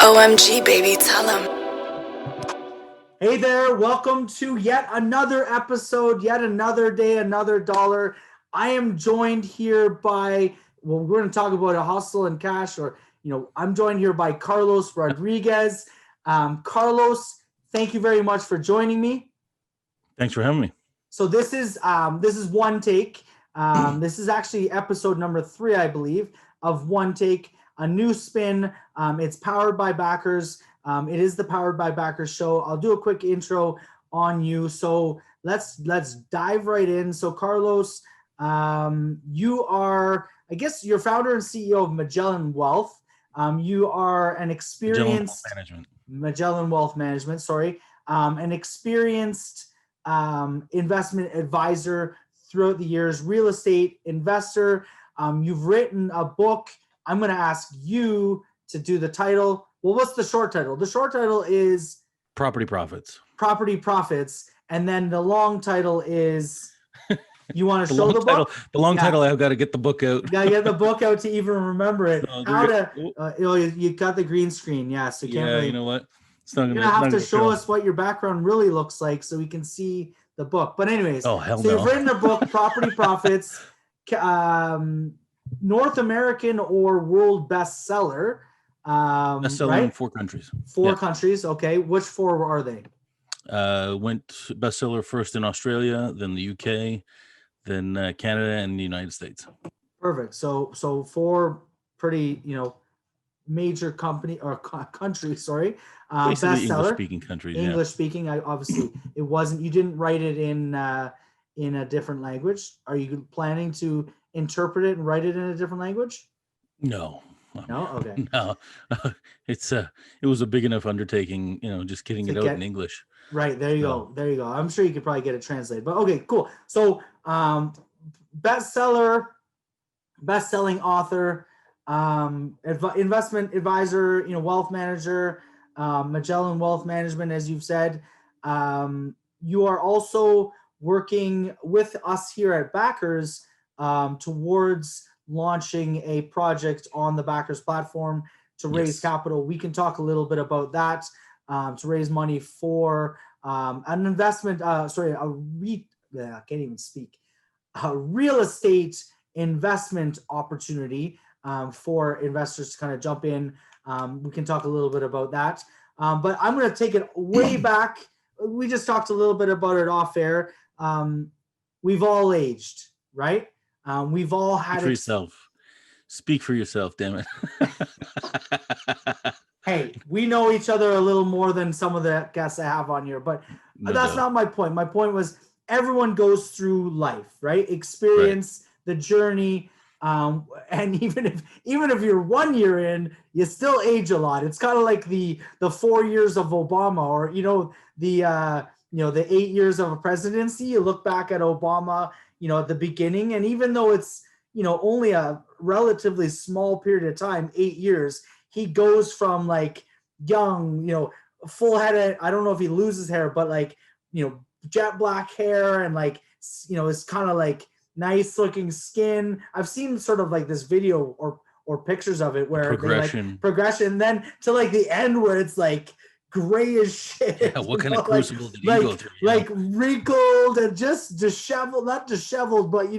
OMG, baby, tell him. Hey there, welcome to yet another episode, yet another day, another dollar. I am joined here by, we're going to talk about a hustle and cash, I'm joined here by Carlos Rodrigues. Carlos, thank you very much for joining me. Thanks for having me. So this is One Take. This is actually episode number 3, I believe, of One Take, a new spin. It's powered by backers. It is the Powered by Backers show. I'll do a quick intro on you. So let's dive right in. So Carlos, you are, I guess, you're founder and CEO of Magellan Wealth. You are an experienced Magellan Wealth Management. Sorry, an experienced investment advisor throughout the years, real estate investor. You've written a book. I'm going to ask you to do the title. Well, what's the short title? The short title is Property Profits. Property Profits. And then the long title is, you want to show the book? The long title, I've got to get the book out. Got to get the book out to even remember it. You got the green screen. Yeah, so you can't really, you know what? You're going to have to show us what your background really looks like so we can see the book. But anyways, you've written a book, Property Profits, North American or world bestseller. Bestseller right? in 4 countries. 4 countries. Okay. Which 4 are they? Went bestseller first in Australia, then the UK, then Canada and the United States. Perfect. So 4 pretty, major countries, sorry. Bestseller. English-speaking countries. English-speaking. Obviously, it wasn't. You didn't write it in a different language. Are you planning to interpret it and write it in a different language? No. No. Okay. No. It was a big enough undertaking. Just getting it out in English. Right. There you go. There you go. I'm sure you could probably get it translated. But okay, cool. So, bestselling author, investment advisor, wealth manager, Magellan Wealth Management, as you've said. You are also working with us here at Backers towards launching a project on the Backers platform to raise capital. We can talk a little bit about that, to raise money for an investment. I can't even speak. A real estate investment opportunity for investors to kind of jump in. We can talk a little bit about that. But I'm going to take it way back. We just talked a little bit about it off air. We've all aged, right? We've all had Speak for yourself. Speak for yourself, damn it. Hey, we know each other a little more than some of the guests I have on here, but that's not my point. My point was everyone goes through life, right? Experience the journey, and even if you're 1 year in, you still age a lot. It's kind of like the 4 years of Obama, or the 8 years of a presidency. You look back at Obama, at the beginning, and even though it's only a relatively small period of time, 8 years, he goes from like young, full head of, I don't know if he loses hair, but jet black hair, and it's kind of like nice looking skin. I've seen sort of like this video or pictures of it where progression, then to like the end where it's like gray as shit. Yeah, what kind of crucible did he go through? Like wrinkled and just disheveled, not disheveled, but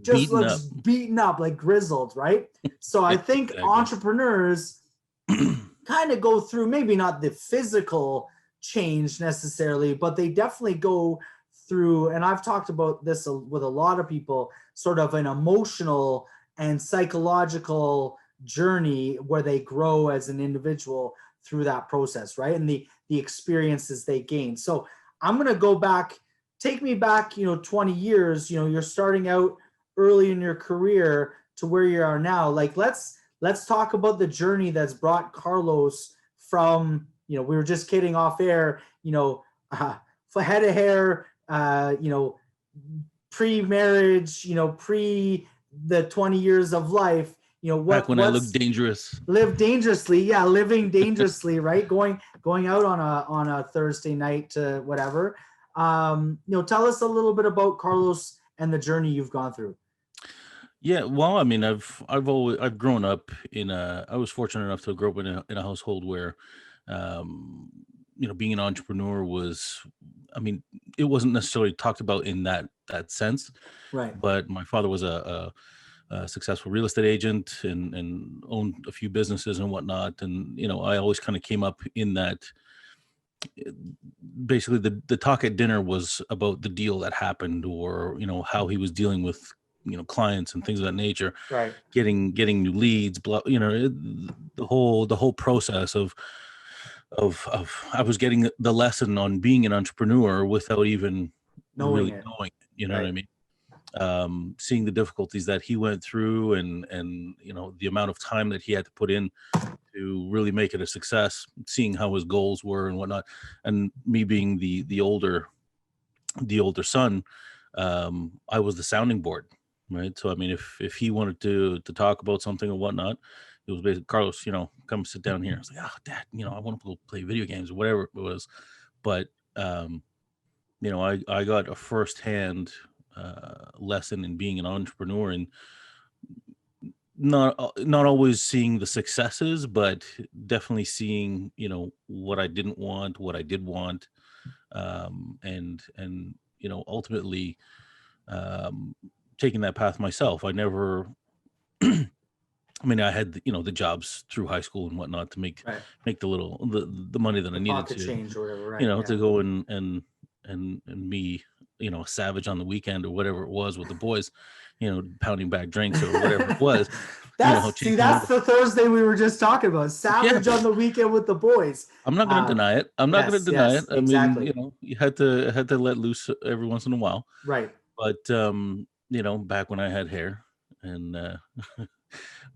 just looks beaten up, like grizzled, right? So I think entrepreneurs kind of go through, maybe not the physical change necessarily, but they definitely go through, and I've talked about this with a lot of people, sort of an emotional and psychological journey where they grow as an individual through that process, right? And the experiences they gain. So I'm going to go back, take me back, 20 years, you're starting out early in your career to where you are now. Like, let's talk about the journey that's brought Carlos from, we were just kidding off air, head of hair, pre-marriage, pre the 20 years of life, back when I looked dangerous. Living dangerously, right? Going out on a Thursday night to whatever. Tell us a little bit about Carlos and the journey you've gone through. Yeah, well, I mean, I've grown up in a. I was fortunate enough to grow up in a household where, um, being an entrepreneur was. I mean, it wasn't necessarily talked about in that sense, Right. but my father was a successful real estate agent and owned a few businesses and whatnot, and I always kind of came up in that. Basically, the talk at dinner was about the deal that happened, or how he was dealing with clients and things of that nature, Right. getting new leads, the whole process of I was getting the lesson on being an entrepreneur without even Knowing really it. knowing it, you know what I Right. mean? Seeing the difficulties that he went through, and the amount of time that he had to put in to really make it a success, seeing how his goals were and whatnot, and me being the older son, I was the sounding board, right? So I mean, if he wanted to talk about something or whatnot, it was basically, Carlos, come sit down here. I was like, oh, Dad, I want to go play video games or whatever it was. But um, I got a firsthand lesson in being an entrepreneur, and not always seeing the successes, but definitely seeing what I didn't want, what I did want, and ultimately, um, taking that path myself. I never. I mean, I had the jobs through high school and whatnot to make Right. make the money that I The needed pocket to, change or whatever. Right. to Yeah. go and be a savage on the weekend or whatever it was with the boys, pounding back drinks or whatever it was, chasing That's them. the Thursday we were just talking about. Yeah, Savage on the weekend with the boys. I'm not going to Um, deny it. I'm not going to yes, deny it. yes, I mean, exactly. you had to let loose every once in a while. Right. But back when I had hair, and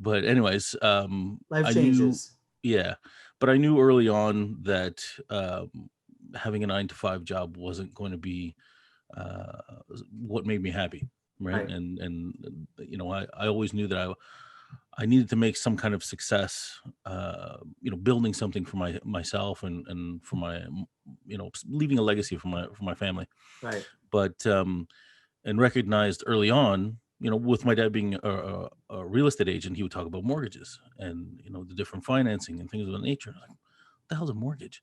but anyways, Life I knew, changes. yeah, but I knew early on that having a 9 to 5 job wasn't going to be uh, what made me happy, right? Right. And I always knew that I needed to make some kind of success, building something for myself and for my, leaving a legacy for my family. Right. But and recognized early on, with my dad being a real estate agent, he would talk about mortgages and the different financing and things of that nature. Like, what the hell's a mortgage?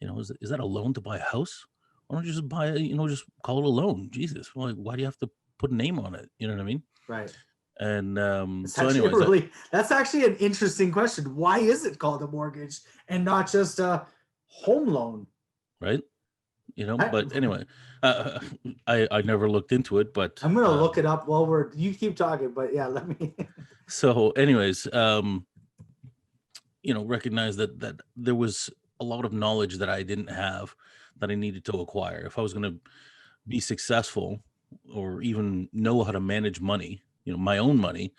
Is that a loan to buy a house? Why don't you just buy it? Just call it a loan. Jesus, why do you have to put a name on it? You know what I mean? Right. And It's so, actually anyways, that's actually an interesting question. Why is it called a mortgage and not just a home loan? right? I, But anyway, uh, I never looked into it, but I'm gonna look it up while you keep talking. But yeah, let me. so, anyways, recognize that there was a lot of knowledge that I didn't have that I needed to acquire if I was going to be successful, or even know how to manage money, my own money,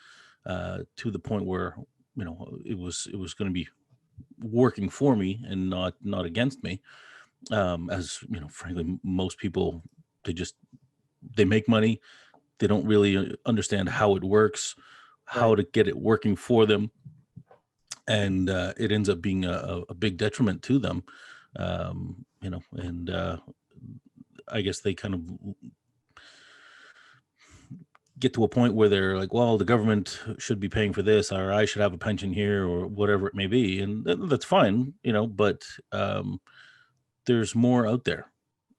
to the point where it was going to be working for me and not against me. As frankly, most people, they make money, they don't really understand how it works, how Right. to get it working for them, and it ends up being a big detriment to them. And I guess they kind of get to a point where they're like, well, the government should be paying for this, or I should have a pension here, or whatever it may be, and that's fine, but there's more out there,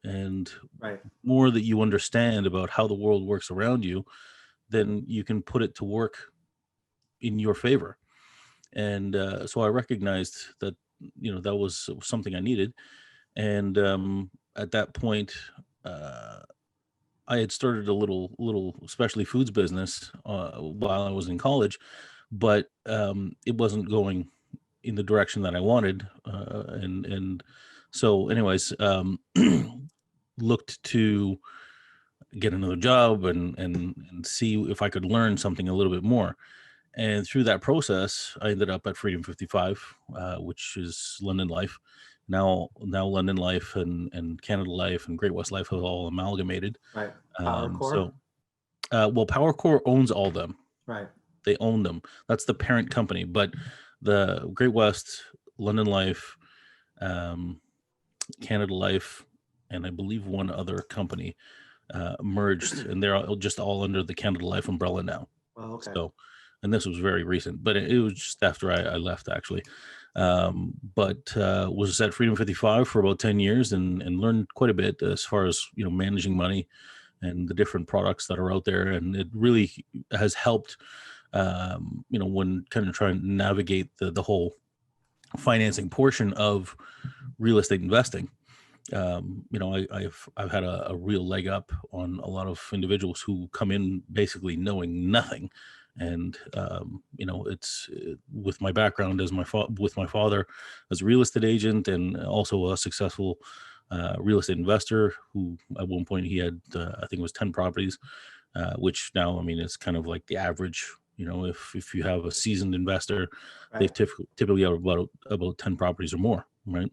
and Right. more that you understand about how the world works around you, then you can put it to work in your favor. And so I recognized that that was something I needed. And at that point, uh, I had started a little specialty foods business while I was in college, but it wasn't going in the direction that I wanted. And so, anyways, looked to get another job and see if I could learn something a little bit more. And through that process, I ended up at Freedom 55, which is London Life. Now London Life and Canada Life and Great West Life have all amalgamated. Right. Power core. So, well, Power Core owns all them. Right. They own them. That's the parent company. But the Great West, London Life, um, Canada Life, and I believe one other company merged, and they're just all under the Canada Life umbrella now. Oh, okay. So, and this was very recent, but it was just after I left actually. But was at Freedom 55 for about 10 years and learned quite a bit as far as, managing money and the different products that are out there. And it really has helped, when kind of trying to navigate the whole financing portion of real estate investing. I've had a real leg up on a lot of individuals who come in basically knowing nothing. And it's with my background as with my father as a real estate agent and also a successful real estate investor who at one point he had I think it was 10 properties, which now I mean it's kind of like the average. If you have a seasoned investor, Right. they've typically have about 10 properties or more, right?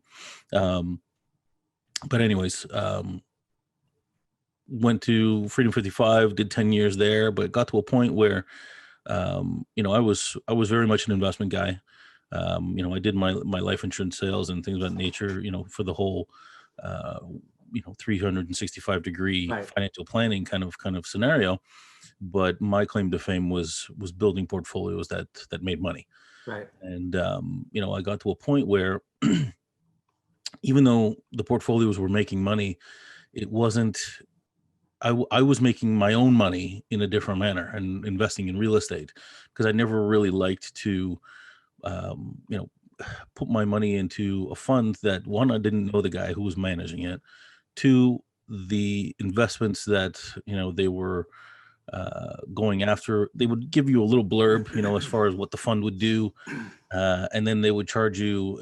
But anyways, went to Freedom 55, did 10 years there, but got to a point where, I was very much an investment guy. I did my life insurance sales and things of that nature, for the whole, 365 degree Right. financial planning kind of scenario. But my claim to fame was building portfolios that made money. Right. And, I got to a point where even though the portfolios were making money, it wasn't, I was making my own money in a different manner and investing in real estate because I never really liked to, um, you know, put my money into a fund that one, I didn't know the guy who was managing it. Two, the investments that, they were going after, they would give you a little blurb, as far as what the fund would do. And then they would charge you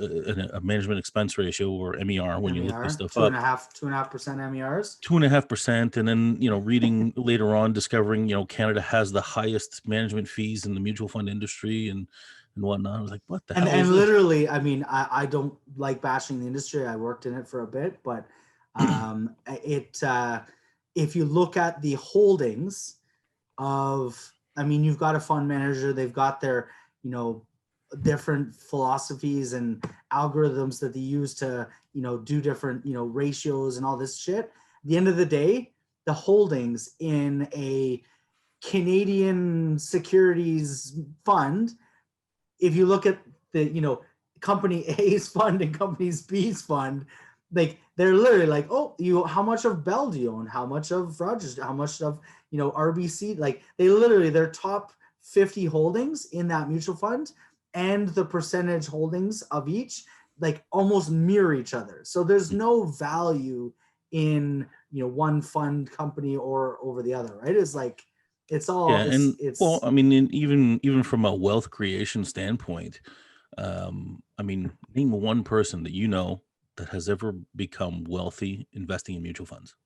a management expense ratio or MER when you look this MER, stuff up. 2.5% MERs. 2.5%. And then, reading later on, discovering, Canada has the highest management fees in the mutual fund industry and whatnot. I was like, what the hell is And this? literally, I mean, I don't like bashing the industry. I worked in it for a bit, but if you look at the holdings of, I mean, you've got a fund manager, they've got their, different philosophies and algorithms that they use to, do different, ratios and all this shit. At the end of the day, the holdings in a Canadian securities fund, if you look at the, company A's fund and companies B's fund, like they're literally like, oh, how much of Bell do you own? How much of Rogers? How much of, RBC? Like they literally, their top 50 holdings in that mutual fund and the percentage holdings of each, like almost mirror each other. So there's no value in, one fund company or over the other, right? It's like, it's all, Yeah. And it's well, I mean, even from a wealth creation standpoint, I mean, name one person that that has ever become wealthy investing in mutual funds.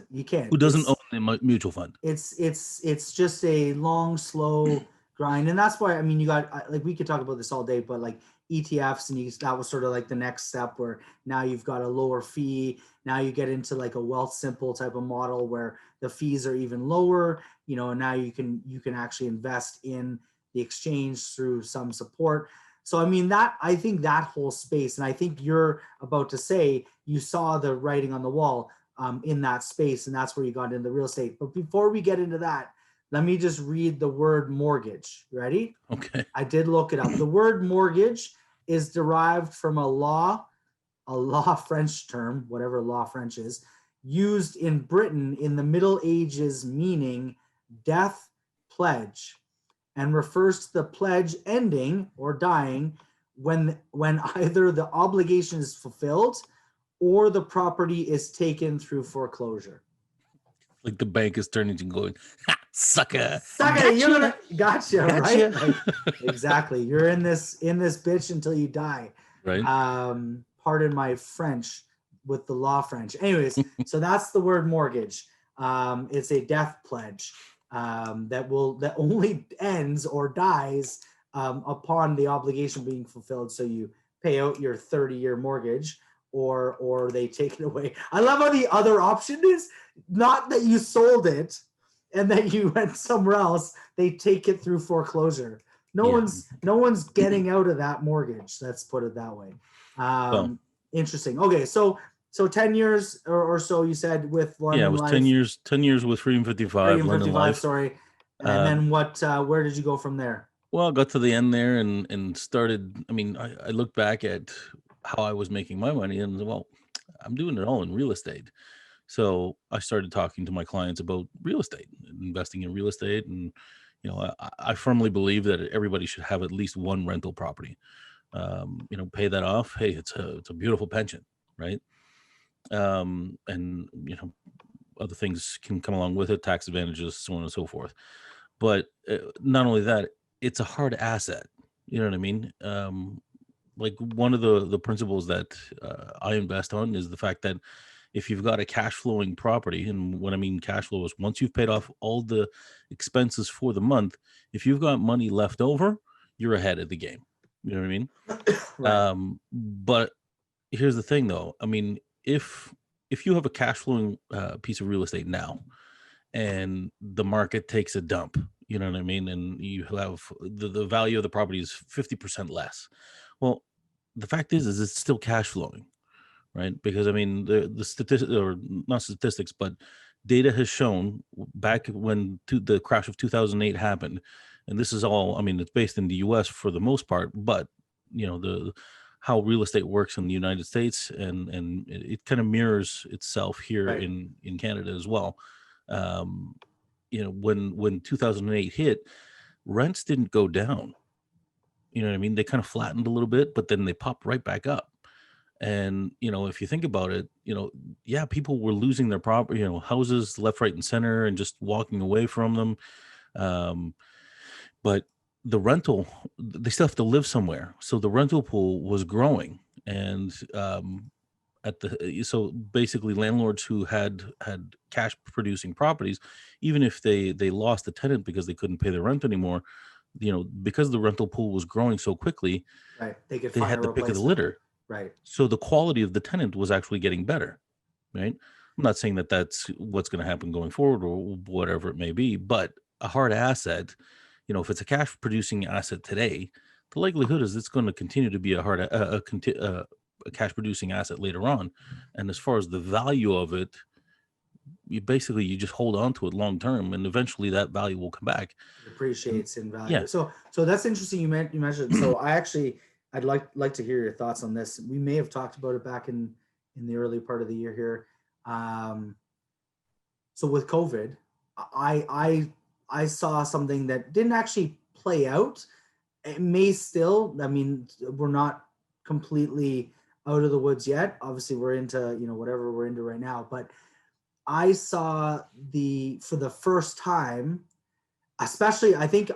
you can't. Who doesn't own a mutual fund? It's just a long, slow grind, and that's why, I mean, you got, like, we could talk about this all day, but like ETFs, and that was sort of like the next step where now you've got a lower fee. Now you get into like a wealth simple type of model where the fees are even lower, and now you can actually invest in the exchange through some support. So I mean, I think that whole space, and I think you're about to say you saw the writing on the wall in that space, and that's where you got into real estate. But before we get into that, let me just read the word mortgage. Ready? Okay. I did look it up. The word mortgage is derived from a law French term, whatever law French is, used in Britain in the Middle Ages, meaning death pledge, and refers to the pledge ending or dying when either the obligation is fulfilled or the property is taken through foreclosure. Like the bank is turning to going, ha, sucker, gotcha. Right? Like, exactly. You're in this bitch until you die. Right. Pardon my French with the law French. Anyways, so that's the word mortgage. It's a death pledge that only ends or dies upon the obligation being fulfilled. So you pay out your 30-year mortgage, or they take it away. I love how the other option is not that you sold it and that you went somewhere else. They take it through foreclosure. No one's getting out of that mortgage. Let's put it that way. Interesting. Okay, so 10 years or so you said with London it was Life. 10 years with Freedom 55. Freedom 55, sorry. And then where did you go from there? Well, I got to the end there and started. I mean, I looked back at how I was making my money, and well, I'm doing it all in real estate. So I started talking to my clients about real estate, investing in real estate, and I firmly believe that everybody should have at least one rental property. Pay that off. Hey, it's a beautiful pension, right? And other things can come along with it, tax advantages, so on and so forth. But not only that, it's a hard asset. You know what I mean? Like one of the principles that I invest on is the fact that if you've got a cash flowing property, and what I mean cash flow is once you've paid off all the expenses for the month, if you've got money left over, you're ahead of the game. You know what I mean? Right. But here's the thing, though. I mean, if you have a cash flowing piece of real estate now, and the market takes a dump, you know what I mean, and you have the value of the property is 50% less. Well, the fact is it's still cash flowing, right? Because I mean, the statistics, or not statistics, but data has shown back when the crash of 2008 happened, and this is all, I mean, it's based in the U.S. for the most part, but the how real estate works in the United States, and it kind of mirrors itself here Right. in Canada as well. Um, when 2008 hit, rents didn't go down. You know what I mean? They kind of flattened a little bit, but then they popped right back up. And if you think about it, yeah, people were losing their property, houses left, right, and center, and just walking away from them. Um, but the rental, they still have to live somewhere, so the rental pool was growing, and so basically landlords who had cash producing properties, even if they lost the tenant because they couldn't pay their rent anymore, because the rental pool was growing so quickly, Right. They could they find had a the pick of the replacement. litter. Right. So the quality of the tenant was actually getting better, right? I'm not saying that that's what's going to happen going forward or whatever it may be, but a hard asset, if it's a cash producing asset today, the likelihood is it's going to continue to be a cash producing asset later on. And as far as the value of it, you just hold on to it long term, and eventually that value will come back. It And appreciates in yeah, value. So that's interesting. You mentioned. So I'd like to hear your thoughts on this. We may have talked about it back in the early part of the year here. Um, so with COVID, I saw something that didn't actually play out. It may still. I mean, we're not completely out of the woods yet. Obviously, we're into whatever we're into right now. But I saw for the first time, especially I think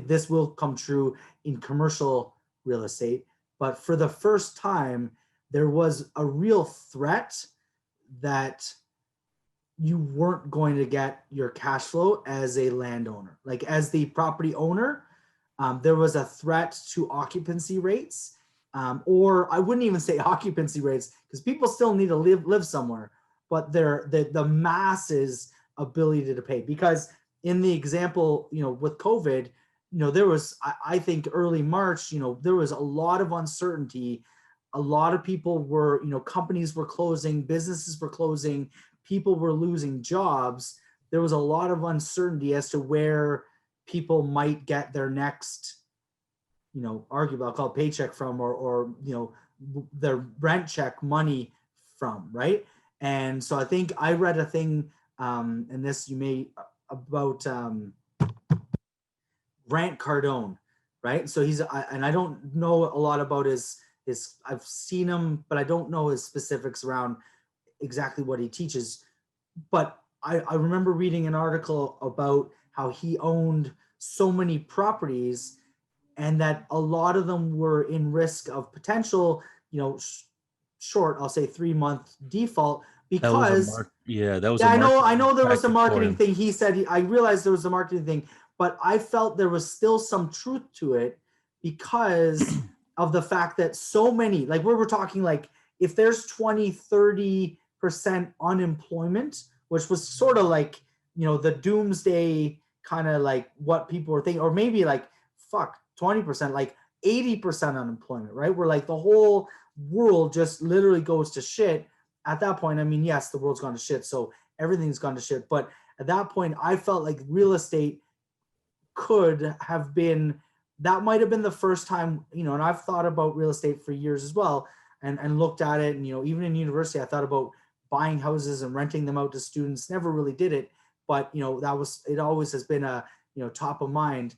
this will come true in commercial real estate, but for the first time there was a real threat that you weren't going to get your cash flow as a landowner, like as the property owner. There was a threat to occupancy rates, or I wouldn't even say occupancy rates because people still need to live somewhere, but the masses ability to pay. Because in the example, with COVID, there was, I think early March, there was a lot of uncertainty. A lot of people were, companies were closing, businesses were closing, people were losing jobs. There was a lot of uncertainty as to where people might get their next, arguably I'll call it paycheck from, or their rent check money from, right? And so I think I read a thing, and this you may, about Grant Cardone, right? So and I don't know a lot about his. I've seen him, but I don't know his specifics around exactly what he teaches. But I remember reading an article about how he owned so many properties, and that a lot of them were in risk of potential, short, I'll say 3-month default, that was a because that was a yeah, I marketing know there was a tactic for marketing him. thing. He said, I realized there was a marketing thing, but I felt there was still some truth to it because of the fact that so many, like we were talking, like if there's 20-30% unemployment, which was sort of like, the doomsday kind of like what people were thinking, or maybe like, fuck, 20%, like 80% unemployment, right? Where like the whole world just literally goes to shit. At that point, I mean, yes, the world's gone to shit, so everything's gone to shit. But at that point, I felt like real estate could have been, that might have been the first time, you know, and I've thought about real estate for years as well, and looked at it. And, you know, even in university, I thought about buying houses and renting them out to students. Never really did it, but, you know, it always has been a, you know, top of mind.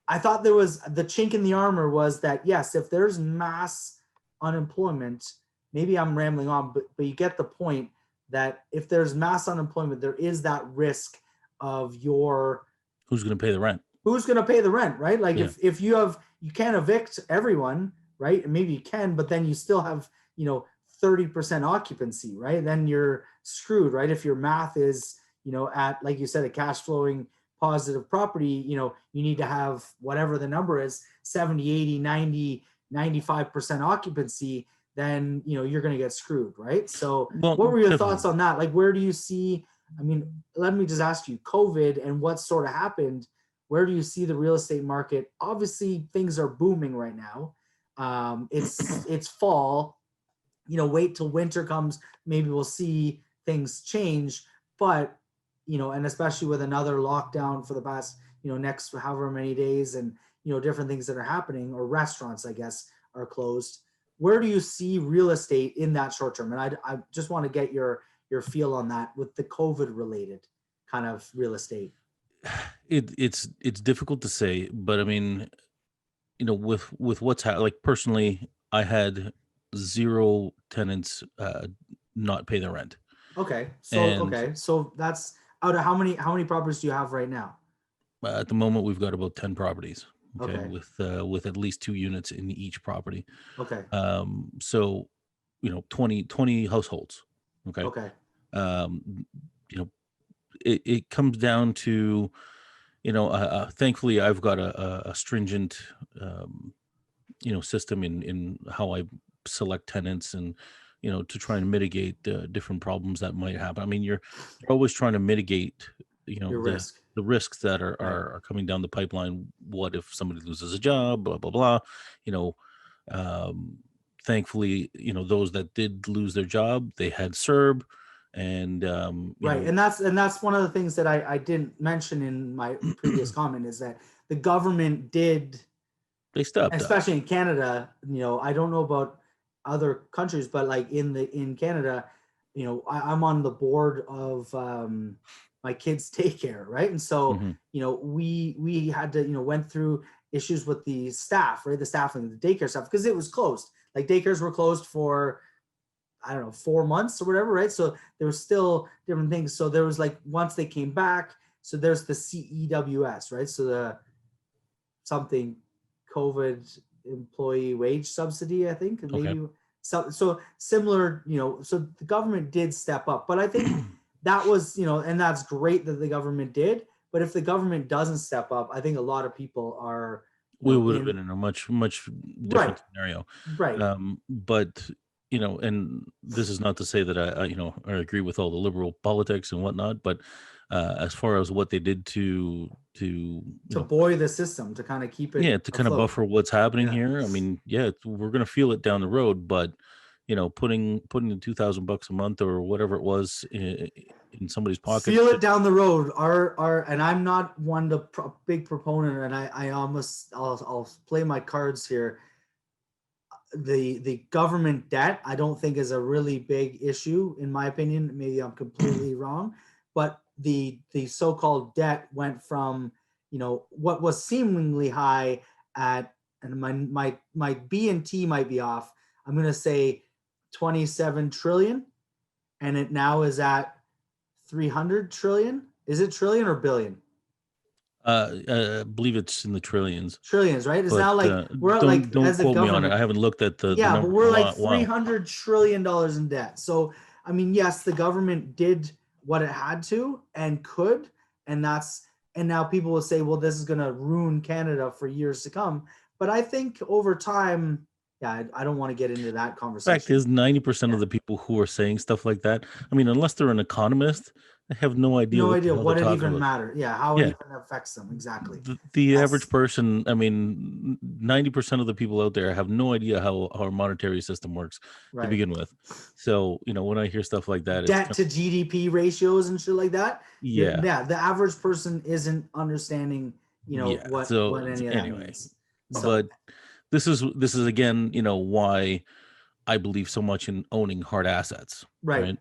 I thought there was the chink in the armor was that, yes, if there's mass unemployment, maybe I'm rambling on, but you get the point that if there's mass unemployment, there is that risk of who's going to pay the rent? Who's going to pay the rent, right? Like Yeah. if you can't evict everyone, right? And maybe you can, but then you still have, you know, 30% occupancy, right? Then you're screwed, right? If your math is, you know, at, like you said, a cash flowing positive property, you know, you need to have whatever the number is, 70, 80, 90, 95% occupancy, then, you know, you're going to get screwed, right? So Well, what were your definitely. thoughts on that? Like, where do you see, I mean, let me just ask you, COVID and what sort of happened, where do you see the real estate market? Obviously things are booming right now. It's fall, you know, wait till winter comes, maybe we'll see things change, but, you know, and especially with another lockdown for the past, you know, next however many days, and, you know, different things that are happening, or restaurants, I guess, are closed. Where do you see real estate in that short term? And I just want to get your feel on that with the COVID related kind of real estate. It's difficult to say, but I mean, you know, with what's like personally, I had 0 tenants not pay their rent. Okay. And So that's out of how many properties do you have right now? at the moment we've got about 10 properties, okay, Okay. with at least 2 units in each property. Okay. So, you know, 20 households, okay. Okay. You know, it comes down to, you know, thankfully I've got a stringent you know, system in how I select tenants, and, you know, to try and mitigate different problems that might happen. I mean, you're always trying to mitigate, you know, Your risk. the risks that Right. are coming down the pipeline. What if somebody loses a job, blah blah blah, you know. um Thankfully, you know, those that did lose their job, they had CERB, and you Right. know, And that's one of the things that I didn't mention in my previous comment, is that the government did, they stepped up. especially in Canada, you know, I don't know about other countries, but like in Canada, you know, I'm on the board of my kids' daycare, right? And so, Hmm. you know, we had to, you know, went through issues with the staff, right? The staff and the daycare stuff, because it was closed. Like daycares were closed for, I don't know, 4 months or whatever, right? So there was still different things. So there was like, once they came back, so there's the CEWS, right? So the something COVID employee wage subsidy, I think, and Okay. maybe so similar, you know, so the government did step up, but I think that was, you know, and that's great that the government did, but if the government doesn't step up, I think a lot of people are, you We know, would have in been in a much right, different scenario. right. But, you know, and this is not to say that I you know, I agree with all the liberal politics and whatnot, but as far as what they did to, you To know, buoy the system, to kind of keep it yeah, to kind of afloat. buffer what's happening Yeah. here. I mean, yeah, we're gonna feel it down the road, but, you know, putting the $2,000 a month or whatever it was in somebody's pocket. Feel it down the road. Our and I'm not one to big proponent, and I almost I'll play my cards here. The government debt, I don't think, is a really big issue in my opinion. Maybe I'm completely wrong, but the so-called debt went from, you know, what was seemingly high at, and my B and T might be off, I'm going to say 27 trillion, and it now is at 300 trillion. Is it trillion or billion? I believe it's in the trillions, Trillions, right? It's but now like we're at, like, don't as a quote me on it. government, I haven't looked at the yeah, but number in we're a like while. $300 trillion in debt. So, I mean, yes, the government did what it had to and could, and now people will say, well, this is going to ruin Canada for years to come. But I think over time, yeah, I don't want to get into that Fact conversation. is, 90% of Yeah. the people who are saying stuff like that, I mean, unless they're an economist, they have no idea No what the idea hell they're what it talking even about. matters. Yeah, how it Yeah, even affects them. Exactly. the average That's person, I mean, 90% of the people out there have no idea how our monetary system works to right. begin with. So, you know, when I hear stuff like that, it's Debt kind to of, GDP ratios and shit like that. yeah, Yeah, the average person isn't understanding, Yeah. what So any of that anyway, means. So but this is again, why I believe so much in owning hard assets, right, right?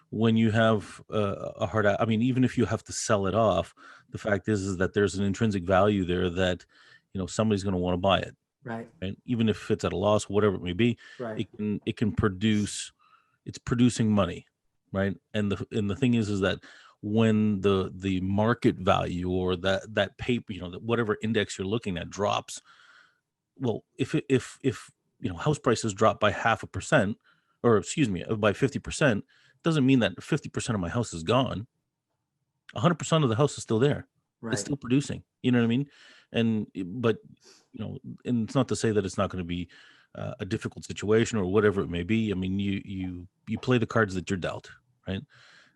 When you have a I mean, even if you have to sell it off, the fact is that there's an intrinsic value there that, somebody's going to want to buy it, right, right? Even if it's at a loss, whatever it may be, right, it can produce, it's producing money, right? And the thing is that when the market value or that paper, whatever index you're looking at drops, well, if house prices drop by 0.5%, or excuse me, by 50%, doesn't mean that 50% of my house is gone. 100% of the house is still there. It's right, still producing. You know what I mean? But and it's not to say that it's not going to be a difficult situation or whatever it may be. I mean, you play the cards that you're dealt, right?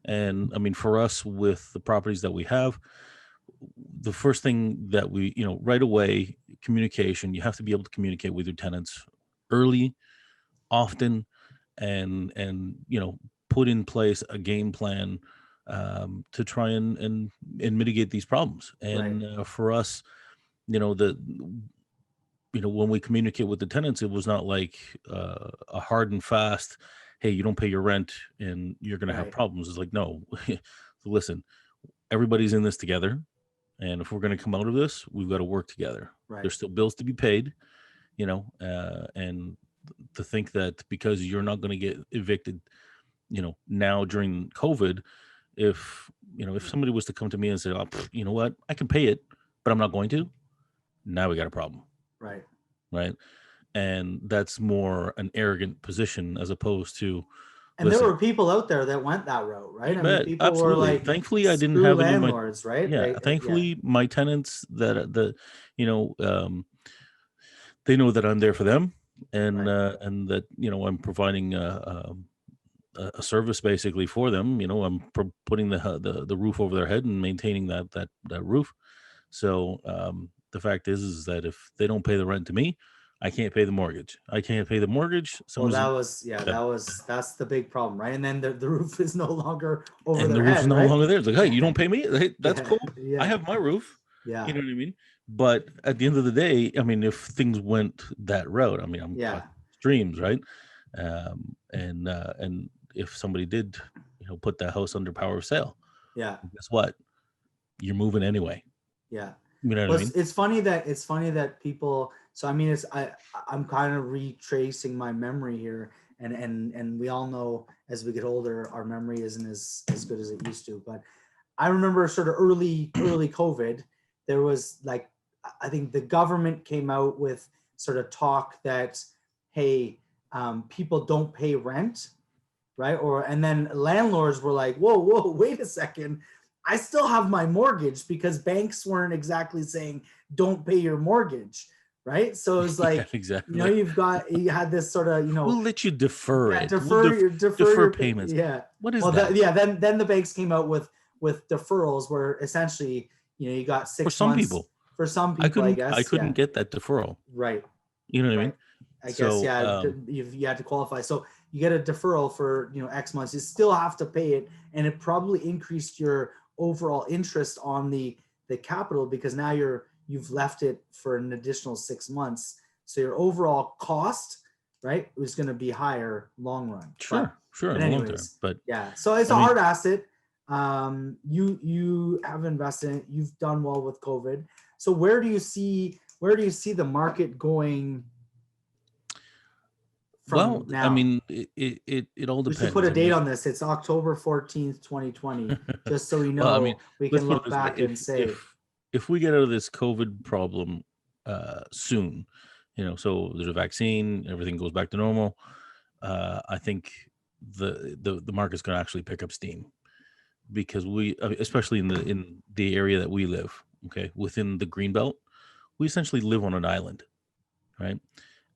And I mean, for us with the properties that we have, the first thing that we, right away, communication. You have to be able to communicate with your tenants early, often, and put in place a game plan to try and mitigate these problems. right, And for us, the when we communicate with the tenants, it was not like a hard and fast, hey, you don't pay your rent and you're going to have right, problems. It's like, no. Listen, everybody's in this together, and if we're going to come out of this, we've got to work together. right. There's still bills to be paid, and to think that because you're not going to get evicted, now during COVID, if somebody was to come to me and say, oh, you know what, I can pay it, but I'm not going to, now we got a problem, Right. right? And that's more an arrogant position as opposed to, And there listen, were people out there that went that route, right? you I mean, bet, people were absolutely. like, Thankfully, I didn't screw have any of my, landlords, right? yeah, Yeah, thankfully, my tenants you know, um, they know that I'm there for them, right, and that I'm providing a service basically for them. I'm putting the roof over their head and maintaining that roof. So the fact is that if they don't pay the rent to me, I can't pay the mortgage. I can't pay the mortgage. well, Someone's yeah, that's the big problem, right? And then the roof is no longer over and the their roof is head, no right? longer there. It's like, hey, you don't pay me? Hey, that's Yeah, cool. I yeah, have my roof. You yeah, know what I mean? But at the end of the day, I mean, if things went that route, I mean, I'm yeah, talking streams, right? And if somebody did, put that house under power of sale, yeah, guess what? You're moving anyway. yeah. You know what Well, I mean? it's funny that people. So I mean, I'm kind of retracing my memory here, and we all know as we get older, our memory isn't as good as it used to. But I remember sort of early COVID, there was like, I think the government came out with sort of talk that, hey, people don't pay rent, right? And then landlords were like, whoa, wait a second. I still have my mortgage, because banks weren't exactly saying don't pay your mortgage, right? So it was Yeah, like, exactly. you had this sort of, We'll let you defer yeah, it. We'll defer defer your payments. yeah. What is Well, that? yeah, then the banks came out with deferrals, where essentially, you got For 6 some months people, for some I people, I couldn't I guess. couldn't Yeah, get that deferral. right, You know what I right. mean? I guess, So yeah, you had to qualify. So you get a deferral for, X months. You still have to pay it, and it probably increased your overall interest on the capital, because now you've left it for an additional 6 months. So your overall cost, right, was going to be higher long run. sure, sure, But in the long term. anyways, But yeah. So it's I a mean, hard asset. You have invested in it. You've done well with COVID. So where do you see the market going from well, I now? mean, it all We should put depends. a I date mean, on this. It's October 14th, 2020, just so we well, I mean, know we let's can put it look this way: back and say, if we get out of this COVID problem soon, so there's a vaccine, everything goes back to normal. I think the market's going to actually pick up steam, because especially in the area that we live, okay, within the green belt, we essentially live on an island, right?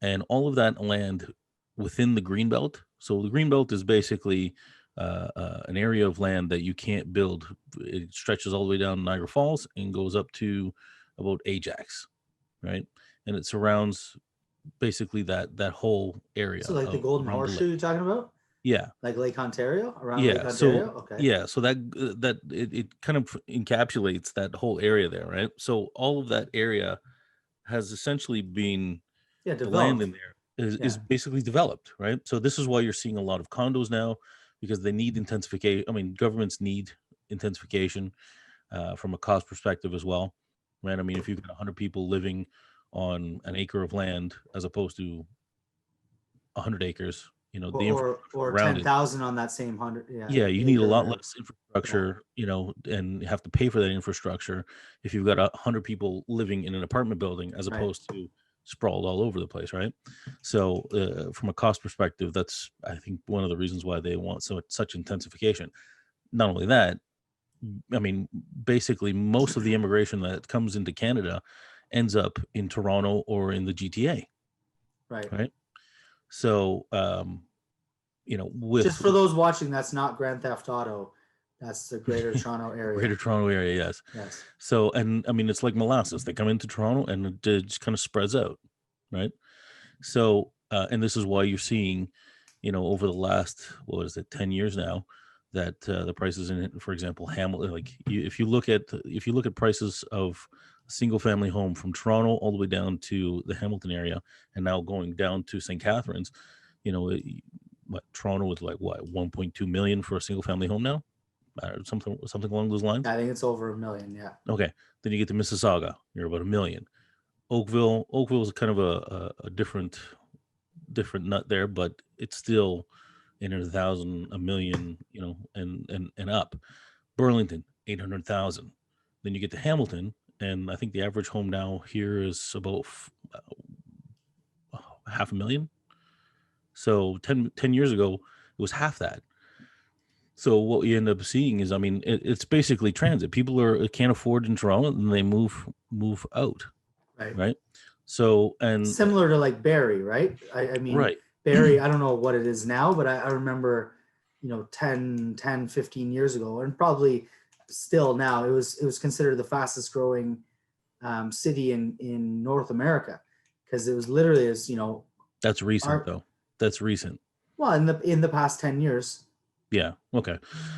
And all of that land within the green belt. So the green belt is basically an area of land that you can't build. It stretches all the way down Niagara Falls and goes up to about Ajax, right? And it surrounds basically that whole area so like the Golden around the Horseshoe you're lake. talking about? Yeah. Like Lake Ontario, around Lake Yeah. So Ontario. Okay. yeah, so that it kind of encapsulates that whole area there, right? So all of that area has essentially been, Yeah, the land developed. in there is Yeah. basically developed, right? So this is why you're seeing a lot of condos now, because they need intensification. I mean, governments need intensification from a cost perspective as well, right? I mean, if you've got 100 people living on an acre of land as opposed to 100 acres, the infrastructure Or around it, 10,000 on that same 100, yeah, yeah, you need a acre, lot whatever. less Yeah. infrastructure, and you have to pay for that infrastructure if you've got 100 people living in an apartment building as Right. opposed to sprawled all over the place, right? So, from a cost perspective, that's, I think, one of the reasons why they want such intensification. Not only that, I mean, basically, most of the immigration that comes into Canada ends up in Toronto or in the GTA, Right. right? So, Just with for those watching, that's not Grand Theft Auto. That's the Greater Toronto the area. Greater Toronto area, yes. Yes. So, and I mean, it's like molasses. They come into Toronto and it just kind of spreads out, right? So, and this is why you're seeing, over the last, what is it, 10 years now, that the prices in, for example, Hamilton, like if you look at prices of a single family home from Toronto all the way down to the Hamilton area, and now going down to St. Catharines, you know, it- Toronto was like what 1.2 million for a single family home now, something along those lines. I think it's over a million. Yeah. Okay, then you get to Mississauga, you're about a million. Oakville is kind of a different nut there, but it's still in a thousand, a million, and up. Burlington, 800,000. Then you get to Hamilton, and I think the average home now here is about half a million. So 10 years ago, it was half that. So what you end up seeing is, I mean, it's basically transit. People can't afford in Toronto, and they move out, Right. right? So, and Similar to like Barrie, right? I mean, right, Barrie, I don't know what it is now, but I remember, 15 years ago, and probably still now, it was considered the fastest growing city in North America, because it was literally as that's recent our though. That's recent. well, in the past 10 years. Yeah. Okay.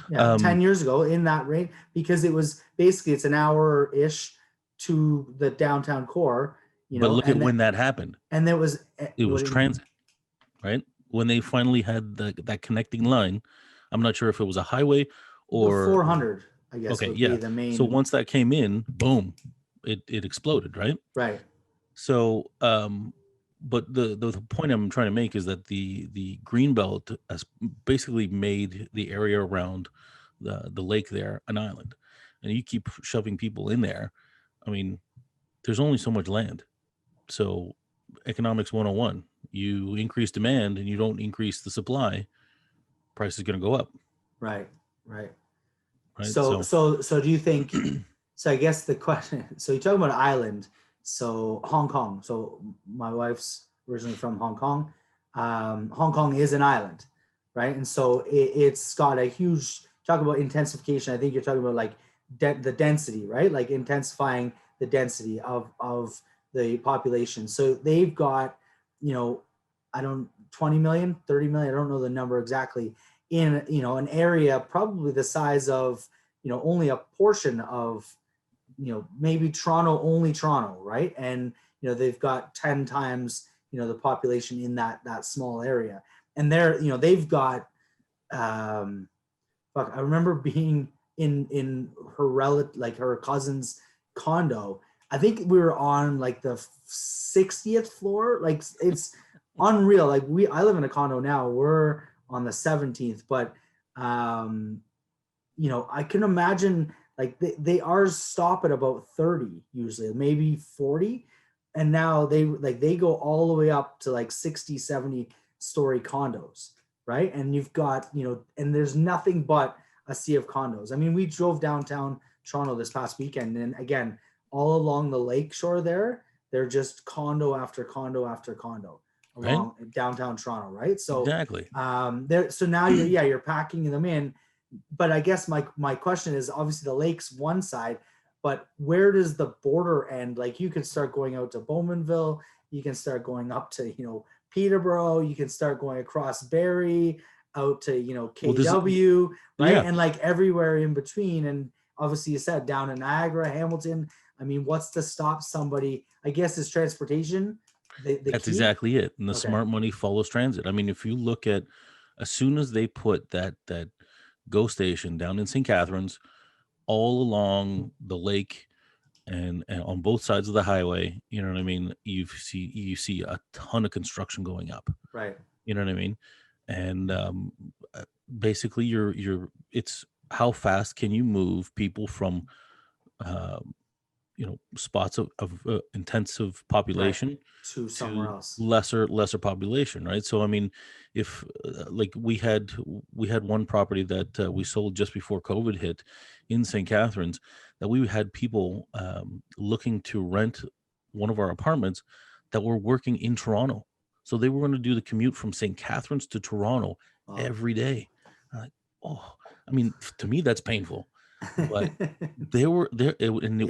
Yeah, 10 Um, years ago in that range, because it was basically it's an hour ish to the downtown core, but look at and when that happened. and there was It was what do you mean? transit, right? When they finally had that connecting line. I'm not sure if it was a highway The or 400, I guess, okay, would be yeah. the So main. once that came in, boom, it exploded, right? Right. So, but the point I'm trying to make is that the green belt has basically made the area around the lake there an island, and you keep shoving people in there. I mean, there's only so much land. So, economics 101, you increase demand and you don't increase the supply, price is going to go up, Right. Right. right? So do you think? So I guess the question. So you're talking about an island. So Hong Kong. So my wife's originally from Hong Kong. Hong Kong is an island, right? And so it's got a huge. Talk about intensification. I think you're talking about like the density, right? Like intensifying the density of the population. So they've got, I don't 20 million, 30 million. I don't know the number exactly, in an area probably the size of only a portion of maybe Toronto, right? And they've got 10 times the population in that small area, and they've got fuck, I remember being in her cousin's condo. I think we were on like the 60th floor. Like it's unreal. Like I live in a condo now. We're on the 17th, but I can imagine like they ours stop at about 30 usually, maybe 40. And now they go all the way up to like 60, 70 story condos, right? And you've got, and there's nothing but a sea of condos. I mean, we drove downtown Toronto this past weekend, and again, all along the lake shore there, they're just condo after condo after condo right? along downtown Toronto, right? So Exactly. so now you're packing them in. But I guess my question is, obviously the lake's one side, but where does the border end? Like you could start going out to Bowmanville, you can start going up to Peterborough, you can start going across Barrie. out to, Well, this, KW, right? yeah, And like everywhere in between. And obviously you said down in Niagara, Hamilton. I mean, what's to stop somebody? I guess is transportation the that's key. exactly it. And the Okay. smart money follows transit. I mean, if you look at, as soon as they put that GO station down in St. Catharines, all along the lake and on both sides of the highway, you know what I mean? You see a ton of construction going up. Right. You know what I mean? And uh, basically, it's how fast can you move people from um, spots of intensive Right. population To somewhere to else. lesser population, right? So I mean, if like we had one property that we sold just before COVID hit in St. Catharines, that we had people looking to rent one of our apartments that were working in Toronto, so they were going to do the commute from St. Catharines to Toronto Wow. every day. I'm like, oh, I mean, to me that's painful, but they were there, and Yeah.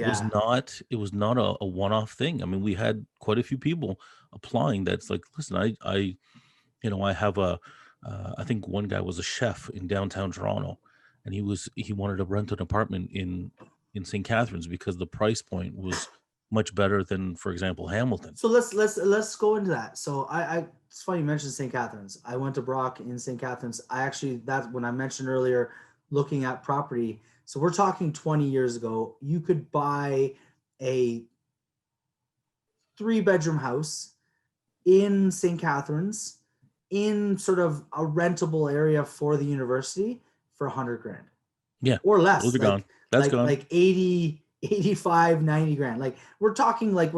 it was not a one-off thing. I mean, we had quite a few people applying. That's like, listen, I have I think one guy was a chef in downtown Toronto, and he wanted to rent an apartment in St. Catharines because the price point was much better than, for example, Hamilton. So let's go into that. So I it's funny you mentioned St. Catharines. I went to Brock in St. Catharines. I actually, that's when I mentioned earlier looking at property. So we're talking 20 years ago. You could buy a 3-bedroom house in St. Catharines in sort of a rentable area for the university for 100 grand Yeah, or those less, are gone. That's gone. like 80, 85, 90 grand. Like we're talking late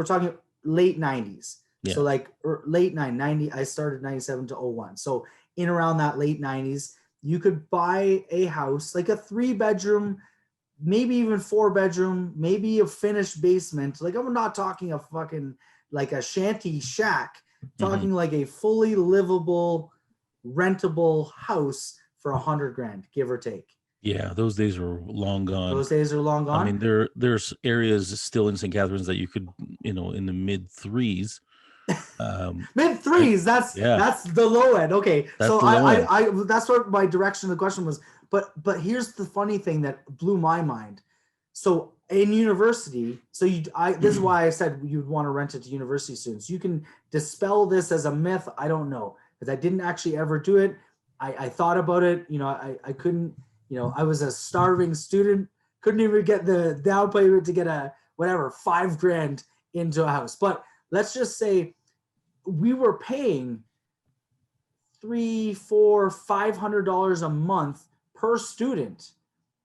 90s. So Yeah, like late 90, I started 97 to 01. So in around that late 90s, you could buy a house, like a 3-bedroom, maybe even 4-bedroom, maybe a finished basement. Like I'm not talking a fucking like a shanty shack, hmm, talking like a fully livable, rentable house for 100 grand, give or take. yeah. Those days are long gone. Those days are long I gone. mean, there's areas still in St. Catharines that you could, in the mid threes. Mid Right? threes, Yeah, that's the low end. Okay, that's so the low end. I that's what my direction of the question was. But here's the funny thing that blew my mind. So in university, so this is why I said you'd want to rent it to university students. You can dispel this as a myth. I don't know because I didn't actually ever do it. I thought about it. I couldn't. I was a starving student. Couldn't even get the down payment to get a whatever 5 grand into a house. But let's just say we were paying $300, $400, $500 a month per student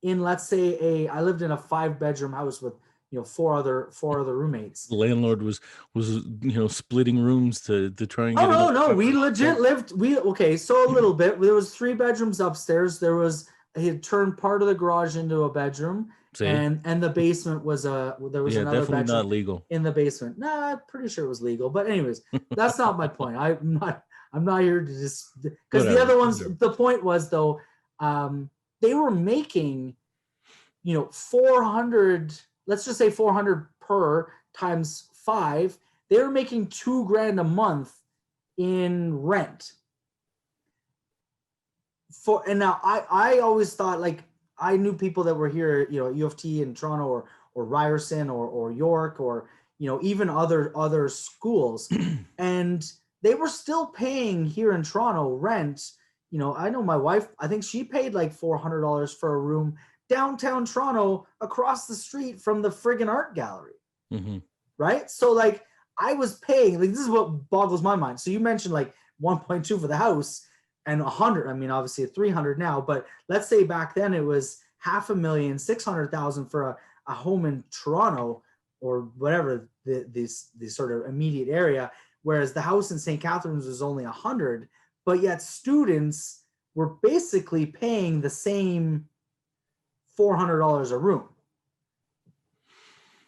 in, let's say, I lived in a 5-bedroom house with four other roommates. The landlord was splitting rooms to try and Oh get enough. no, we legit lived. Okay, so a little bit. There was 3 bedrooms upstairs. He had turned part of the garage into a bedroom, See, and the basement was there was yeah, another definitely bedroom not legal. in the basement. Nah, I'm pretty sure it was legal. But anyways, that's not my point. I'm not here to just because the Whatever. other ones. The point was though, they were making 400. Let's just say 400 per times 5. They were making 2 grand a month in rent. And now I always thought, like, I knew people that were here, at U of T in Toronto or Ryerson or York or even other schools, and they were still paying here in Toronto rent. I know my wife, I think she paid like $400 for a room downtown Toronto across the street from the friggin' art gallery. Mm-hmm. Right? So like I was paying, like, this is what boggles my mind. So you mentioned like 1.2 for the house and 100. I mean, obviously at 300 now, but let's say back then it was $500,000, 600,000 for a home in Toronto or whatever this sort of immediate area. Whereas the house in St. Catharines was only 100, but yet students were basically paying the same $400 a room.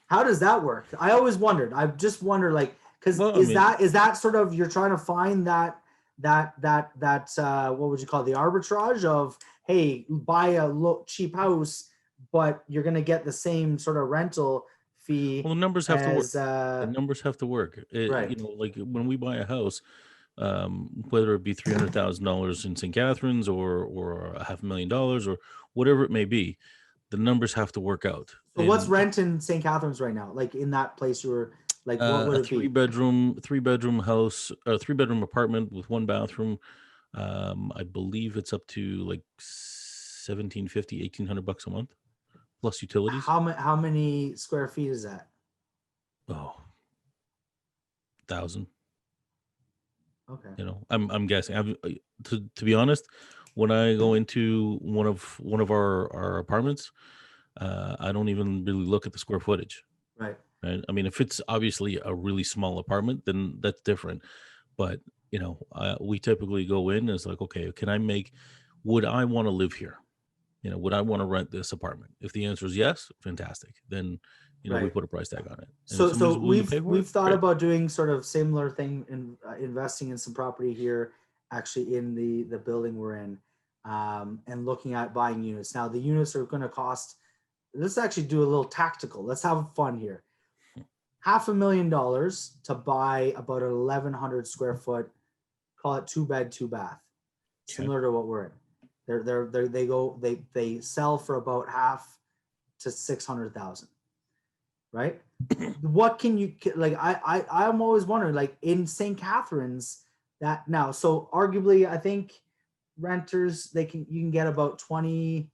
How does that work? I always wondered. I just wonder, like, because is that sort of, you're trying to find that what would you call it, the arbitrage of, hey, buy a cheap house, but you're going to get the same sort of rental fee. Well, the numbers have to work. The As numbers have to work. right. Like when we buy a house, whether it be $300,000 in St. Catharines or $500,000 or whatever it may be, the numbers have to work out. So what's rent in St. Catharines right now? Like in that place you were, like what would A it be? three bedroom house, a 3 bedroom apartment with 1 bathroom. I believe it's up to like $1,750, $1,800 a month plus utilities. How many square feet is that? Oh, 1,000. Okay. I'm guessing. To be honest, when I go into one of our apartments, I don't even really look at the square footage. Right. Right. I mean, if it's obviously a really small apartment, then that's different. But we typically go in as like, okay, would I want to live here? Would I want to rent this apartment? If the answer is yes, fantastic. Then we Right. put a price tag on it. And So if somebody's willing to pay for we've it, thought great. about doing sort of similar thing in investing in some property here, actually in the building we're in, and looking at buying units. Now the units are going to cost. Let's actually do a little tactical. Let's have fun here. $500,000 to buy about an 1,100 square foot, call it 2-bed, 2-bath, similar to what we're in. They sell for about half to 600,000, right? What can you like? I'm always wondering, like in St. Catharines, that now, so arguably, I think renters you can get about 22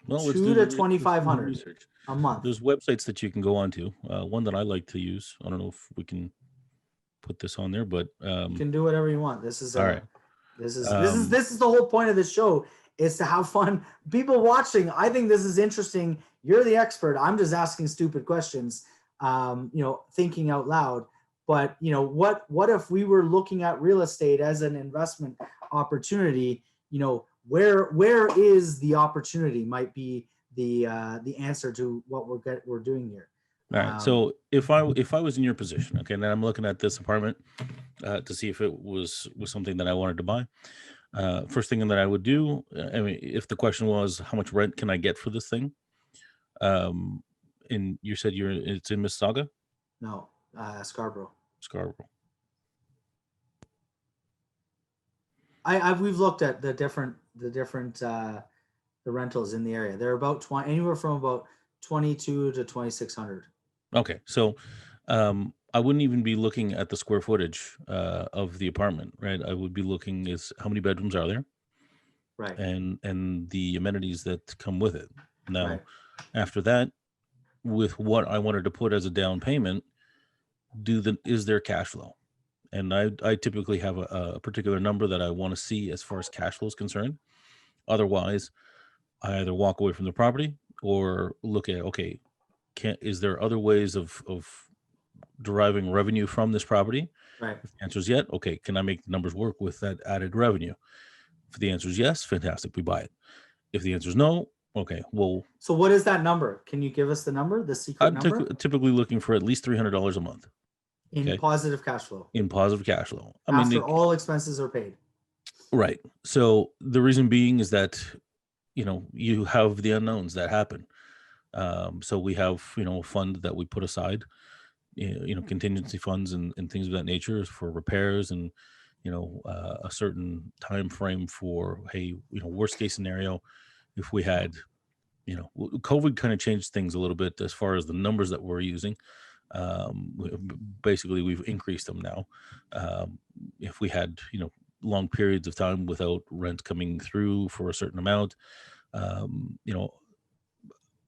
to 2,500 research a month. There's websites that you can go on to. One that I like to use. I don't know if we can put this on there, but you can do whatever you want. This is all right. This is the whole point of this show, is to have fun. People watching, I think this is interesting. You're the expert. I'm just asking stupid questions, thinking out loud. But what if we were looking at real estate as an investment opportunity? Where is the opportunity might be the answer to what we're doing here. All right. So if I was in your position, okay, and then I'm looking at this apartment to see if it was something that I wanted to buy. First thing that I would do, I mean, if the question was how much rent can I get for this thing, and you said it's in Mississauga? No, Scarborough. We've looked at the different the rentals in the area. They're about anywhere from about 2,200 to 2,600. Okay, so I wouldn't even be looking at the square footage of the apartment, right? I would be looking is how many bedrooms are there, right, and the amenities that come with it. Now, right. After that, with what I wanted to put as a down payment, is there cash flow? And I typically have a particular number that I want to see as far as cash flow is concerned. Otherwise, I either walk away from the property or look at, okay, is there other ways of deriving revenue from this property? Right. If the answer is yes, okay, can I make the numbers work with that added revenue? If the answer is yes, fantastic, we buy it. If the answer is no, okay, well. So what is that number? Can you give us the number, the secret number? I'm typically looking for at least $300 a month. In positive cash flow. In positive cash flow. After all expenses are paid. Right. So the reason being is that, you have the unknowns that happen. So we have, a fund that we put aside, contingency funds and things of that nature for repairs and, a certain time frame for, hey, worst case scenario, if we had, COVID kind of changed things a little bit as far as the numbers that we're using. Basically, we've increased them now. If we had, long periods of time without rent coming through for a certain amount,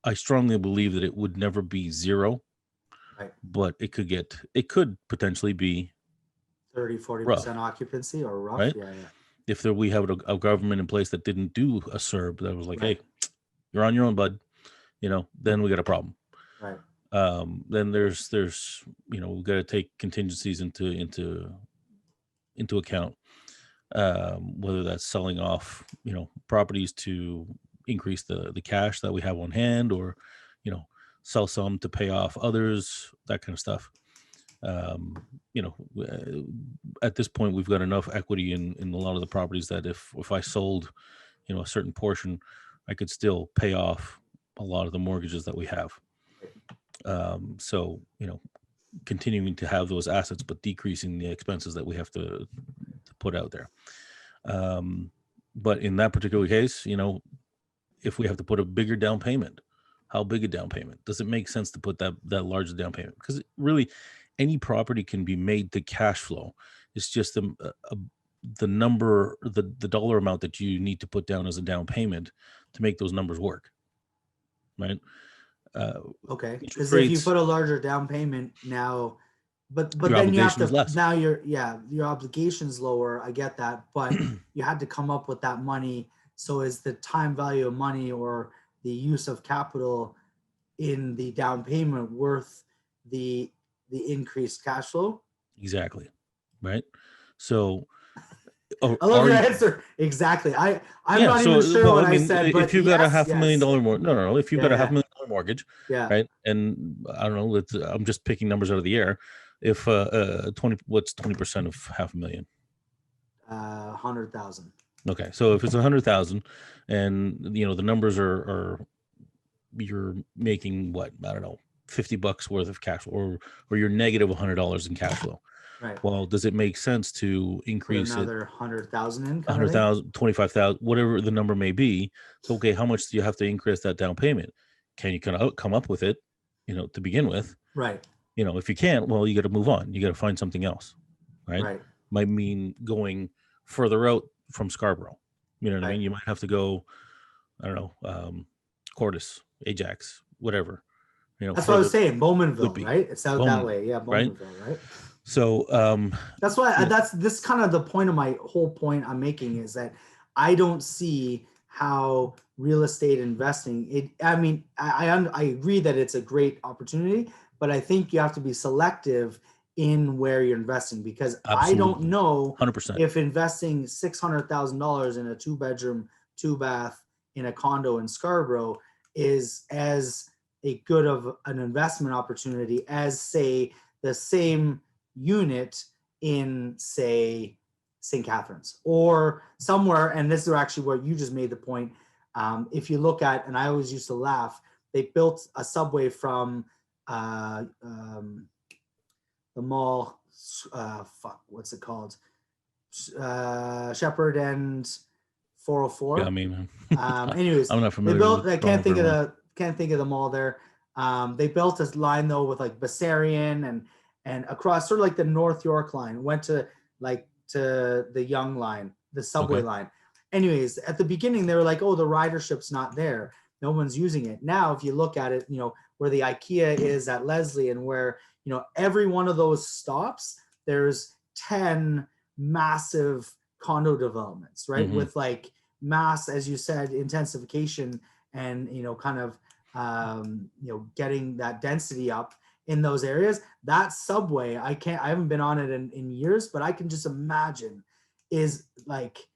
I strongly believe that it would never be zero, right, but it could potentially be 30-40% occupancy or rough. Right? Yeah. If we have a government in place that didn't do a CERB, that was like, right, hey, you're on your own, bud, then we got a problem. Right. Then there's we've got to take contingencies into account, whether that's selling off properties to increase the cash that we have on hand, or sell some to pay off others, that kind of stuff. At this point we've got enough equity in a lot of the properties that if I sold a certain portion, I could still pay off a lot of the mortgages that we have. So continuing to have those assets, but decreasing the expenses that we have to put out there. But in that particular case, if we have to put a bigger down payment, how big a down payment? Does it make sense to put that large down payment? Because really, any property can be made to cash flow. It's just the number, the dollar amount that you need to put down as a down payment to make those numbers work, right? Okay, Interest because if you rates, put a larger down payment now, but your then you have obligation is to less. now your obligation's lower. I get that, but you had to come up with that money. So is the time value of money or the use of capital in the down payment worth the increased cash flow? Exactly, right? So, I love are your you? answer. Exactly. I'm Yeah. not even So, sure well, what I I mean, said, if but you got a yes, $500,000 more, no, if you got a yeah, $500,000 mortgage, yeah. right? And I don't know, I'm just picking numbers out of the air. If what's 20% of $500,000? 100,000. Okay, so if it's 100,000, and the numbers are you're making what, I don't know, $50 worth of cash flow, or you're negative $100 in cash flow. Right. Well, does it make sense to Put increase it another 100,000 in, kind of thing? 100,000, 25,000, whatever the number may be? So, okay, how much do you have to increase that down payment? Can you kind of come up with it, to begin with? Right. If you can't, well, you got to move on. You got to find something else, right? Right. Might mean going further out from Scarborough. You know what I Right. mean? You might have to go, I don't know, Cordis, Ajax, whatever. That's what I was saying, Bowmanville, be. right? It's out that way. Yeah, right? Bowmanville, right? So That's why that's this kind of the point of my whole point I'm making is that I don't see how real estate investing. I mean, I agree that it's a great opportunity, but I think you have to be selective in where you're investing, because I don't absolutely, know 100%. if investing $600,000 in a 2-bedroom, 2-bath in a condo in Scarborough is as a good of an investment opportunity as, say, the same unit in, say, St. Catharines or somewhere. And this is actually where you just made the point. If you look at, and I always used to laugh, they built a subway from the mall. What's it called? Shepherd and 404. Yeah, I mean, anyways, I'm not familiar. They built. With I can't think of the mall there. They built a line though with like Bessarion and across sort of like the North York line, went to the Young line, the subway line. Anyways, at the beginning they were like, oh, the ridership's not there, no one's using it. Now if you look at it, where the IKEA is at Leslie, and where every one of those stops, there's 10 massive condo developments, right? With like mass, as you said, intensification and kind of getting that density up in those areas. That subway, I haven't been on it in years, but I can just imagine is like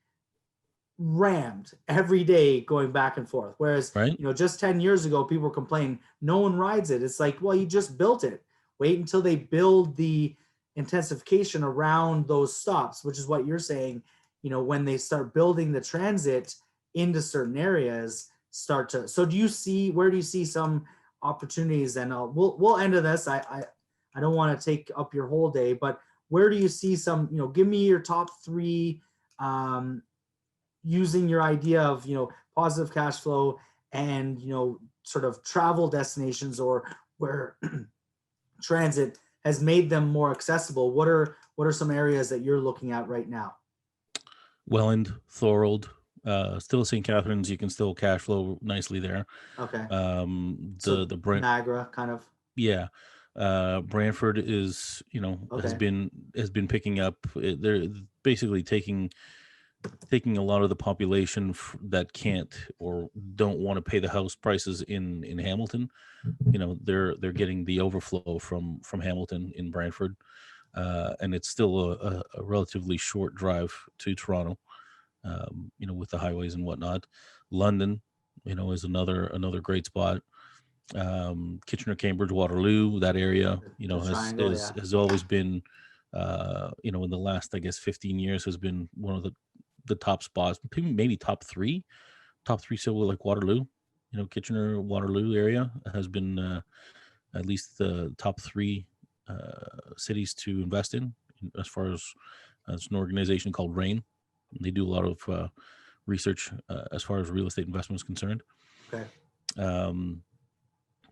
rammed every day going back and forth. Whereas, right? Just 10 years ago, people were complaining, no one rides it. It's like, well, you just built it. Wait until they build the intensification around those stops, which is what you're saying, when they start building the transit into certain areas, so where do you see some opportunities? And we'll end of this. I don't want to take up your whole day, but where do you see some, give me your top 3, using your idea of, positive cash flow and, sort of travel destinations, or where transit has made them more accessible. What are some areas that you're looking at right now? Welland, Thorold, still St. Catharines, you can still cash flow nicely there. Okay. The Niagara kind of. Yeah. Brantford is, has been picking up. They're basically taking a lot of the population that can't or don't want to pay the house prices in Hamilton. They're getting the overflow from Hamilton in Brantford, and it's still a relatively short drive to Toronto. With the highways and whatnot. London, is another great spot. Kitchener, Cambridge, Waterloo, that area, has always been, in the last, I guess, 15 years has been one of the top spots, maybe top three. So like Waterloo, Kitchener, Waterloo area has been at least the top 3 cities to invest in as far as It's an organization called RAIN. They do a lot of research as far as real estate investment is concerned. Okay.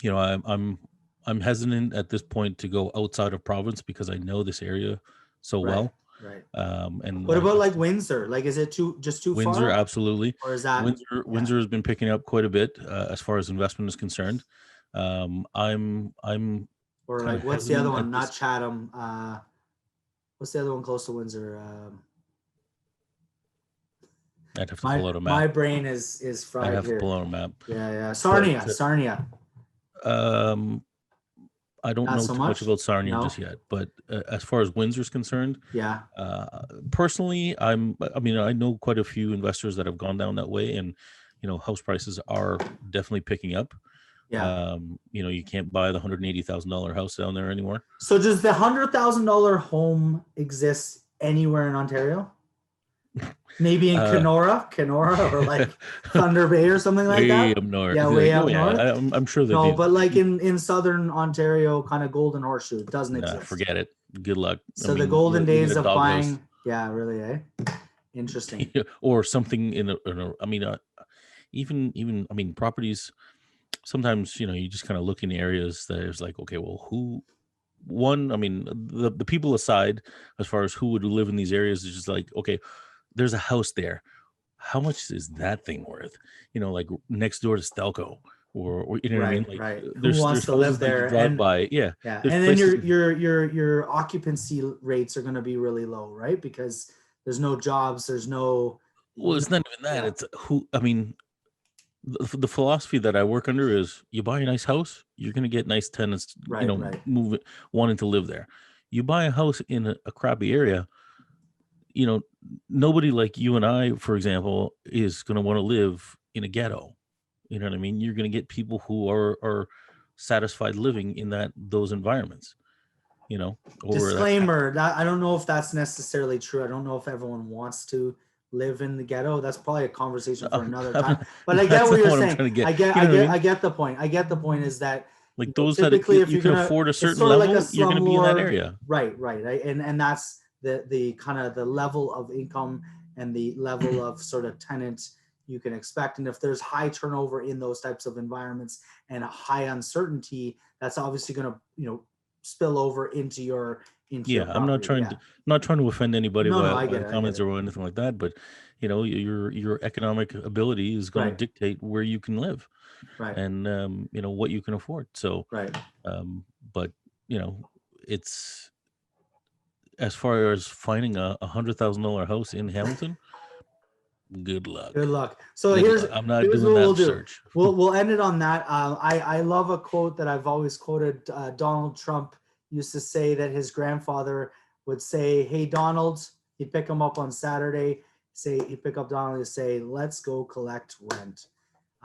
You know, I'm hesitant at this point to go outside of province because I know this area so well. Right. And What about like Windsor? Like, is it too Windsor? far? Absolutely. Or is that Windsor has been picking up quite a bit as far as investment is concerned. I'm or like what's the other one? Not Chatham. What's the other one close to Windsor? I'd have to pull out a map. My brain is fried here. I'd have to pull out a map. Yeah. Sarnia. I don't know too much about Sarnia just yet, but as far as Windsor's concerned, personally, I know quite a few investors that have gone down that way, and house prices are definitely picking up. Yeah. You can't buy the $180,000 house down there anymore. So does the $100,000 home exist anywhere in Ontario? Maybe in Kenora, or like Thunder Bay or something like that. Way up north. Yeah, way up north. I'm sure they do. No, but like in southern Ontario, kind of Golden Horseshoe, it doesn't exist. Forget it. Good luck. So the golden days of buying, really, interesting. Or something even properties. Sometimes you just kind of look in areas that is like, okay, well, the people aside, as far as who would live in these areas, is just like, okay, there's a house there. How much is that thing worth? Like next door to Stelco, or you know what I mean? Like, right. Who wants to live there? Drive by, yeah. And then your occupancy rates are going to be really low, right? Because there's no jobs, there's no. Well, it's not even that. It's who. The philosophy that I work under is you buy a nice house, you're going to get nice tenants, wanting to live there. You buy a house in a crappy area, nobody like you and I, for example, is going to want to live in a ghetto. You know what I mean? You're going to get people who are satisfied living in those environments, Disclaimer, I don't know if that's necessarily true. I don't know if everyone wants to live in the ghetto. That's probably a conversation for another time. But I get what you're saying. I get the point. I get the point is that like those that you can afford a certain level, you're going to be in that area. Right. And that's the kind of the level of income and the level of sort of tenant you can expect. And if there's high turnover in those types of environments and a high uncertainty, that's obviously going to, spill over into your I'm not trying to offend anybody by comments or anything like that, but your economic ability is going to dictate where you can live, and what you can afford. So but it's as far as finding a $100,000 house in Hamilton. Good luck. So I'm not doing that search. We'll end it on that. I love a quote that I've always quoted. Donald Trump used to say that his grandfather would say, "Hey, Donald," he'd pick him up on Saturday. He'd pick up Donald and say, "Let's go collect rent."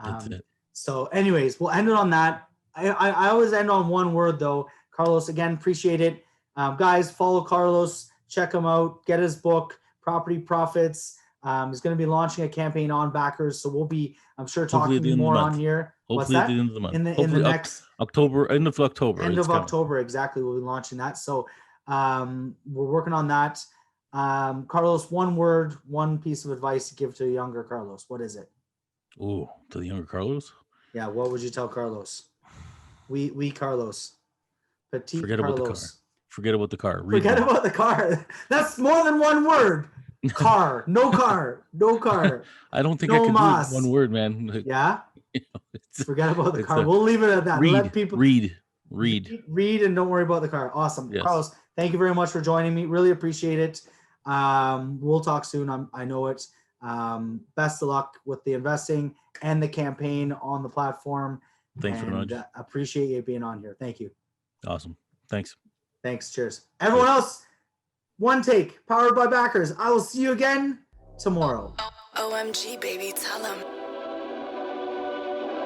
That's it. So anyways, we'll end it on that. I always end on one word though. Carlos, again, appreciate it. Guys, follow Carlos, check him out, get his book, Property Profits. He's going to be launching a campaign on backers, so we'll be, I'm sure, talking more on here. Hopefully at the end of the month. In the next October, end of October. October, exactly. We'll be launching that. So we're working on that. Carlos, one word, one piece of advice to give to younger Carlos. What is it? Oh, to the younger Carlos? Yeah. What would you tell Carlos? We Carlos. Petite Forget Carlos. about the car. Forget about the car. Forget about the car. That's more than one word. Car. No car. I don't think I can do one word, man. Yeah. Forget about the car. We'll leave it at that. Let people read, and don't worry about the car. Awesome. Yes. Carlos, thank you very much for joining me. Really appreciate it. We'll talk soon. I know it. Best of luck with the investing and the campaign on the platform. Thanks very much. Appreciate you being on here. Thank you. Awesome. Thanks. Cheers. Everyone else, One Take, powered by Backers. I will see you again tomorrow. OMG, baby, tell 'em.